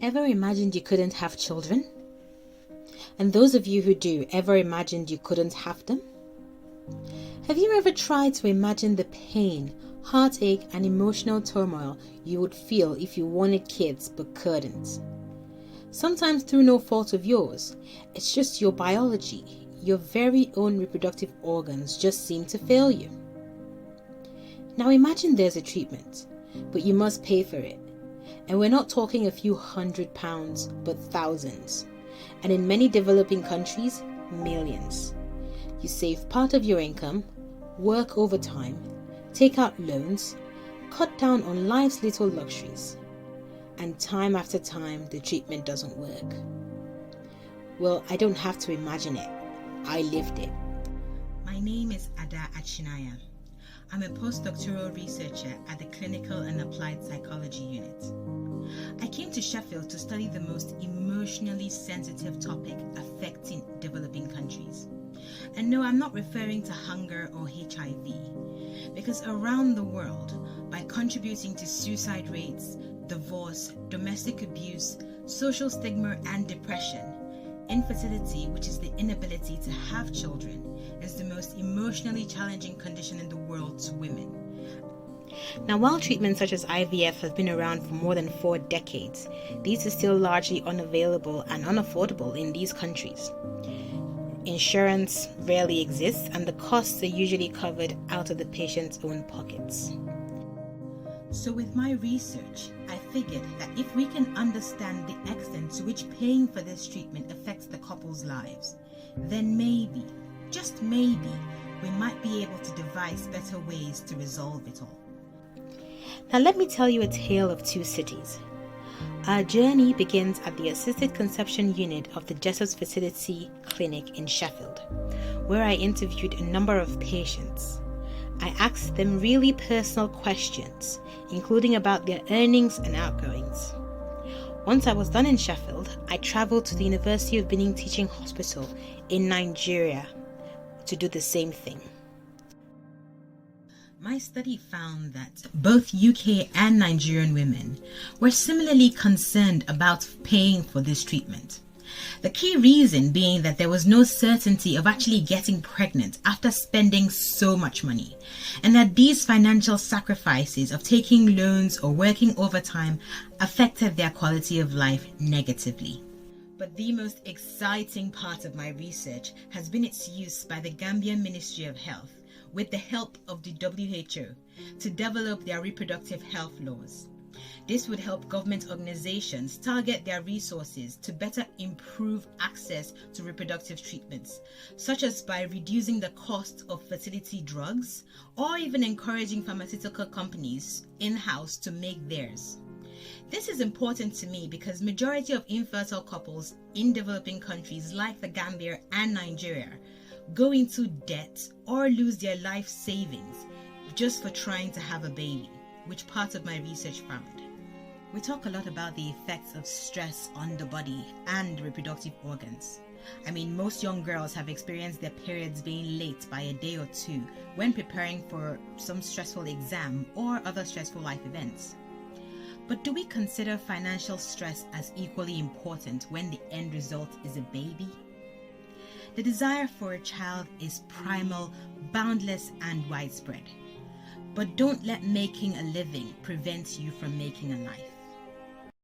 Ever imagined you couldn't have children? And those of you who do, ever imagined you couldn't have them? Have you ever tried to imagine the pain, heartache, and emotional turmoil you would feel if you wanted kids but couldn't? Sometimes through no fault of yours, it's just your biology, your very own reproductive organs just seem to fail you. Now imagine there's a treatment, but you must pay for it. And we're not talking a few £100s, but thousands. And in many developing countries, millions. You save part of your income, work overtime, take out loans, cut down on life's little luxuries. And time after time, the treatment doesn't work. Well, I don't have to imagine it. I lived it. My name is Ada Achinanya. I'm a post-doctoral researcher at the Clinical and Applied Psychology Unit. I came to Sheffield to study the most emotionally sensitive topic affecting developing countries. And no, I'm not referring to hunger or HIV, because around the world, by contributing to suicide rates, divorce, domestic abuse, social stigma and depression, infertility, which is the inability to have children, is the most emotionally challenging condition in the world to women. Now, while treatments such as IVF have been around for more than 4 decades, these are still largely unavailable and unaffordable in these countries. Insurance rarely exists, and the costs are usually covered out of the patient's own pockets. So with my research, I figured that if we can understand the extent to which paying for this treatment affects the couple's lives, then maybe, just maybe, we might be able to devise better ways to resolve it all. Now let me tell you a tale of 2 cities. Our journey begins at the Assisted Conception Unit of the Jesus Fertility Clinic in Sheffield, where I interviewed a number of patients. I asked them really personal questions, including about their earnings and outgoings. Once I was done in Sheffield, I travelled to the University of Benin Teaching Hospital in Nigeria to do the same thing. My study found that both UK and Nigerian women were similarly concerned about paying for this treatment. The key reason being that there was no certainty of actually getting pregnant after spending so much money, and that these financial sacrifices of taking loans or working overtime affected their quality of life negatively. But the most exciting part of my research has been its use by the Gambian Ministry of Health, with the help of the WHO, to develop their reproductive health laws. This would help government organizations target their resources to better improve access to reproductive treatments, such as by reducing the cost of fertility drugs or even encouraging pharmaceutical companies in-house to make theirs. This is important to me because majority of infertile couples in developing countries like the Gambia and Nigeria go into debt or lose their life savings just for trying to have a baby, which part of my research found. We talk a lot about the effects of stress on the body and reproductive organs. I mean, most young girls have experienced their periods being late by a day or 2 when preparing for some stressful exam or other stressful life events. But do we consider financial stress as equally important when the end result is a baby? The desire for a child is primal, boundless, and widespread. But don't let making a living prevent you from making a life.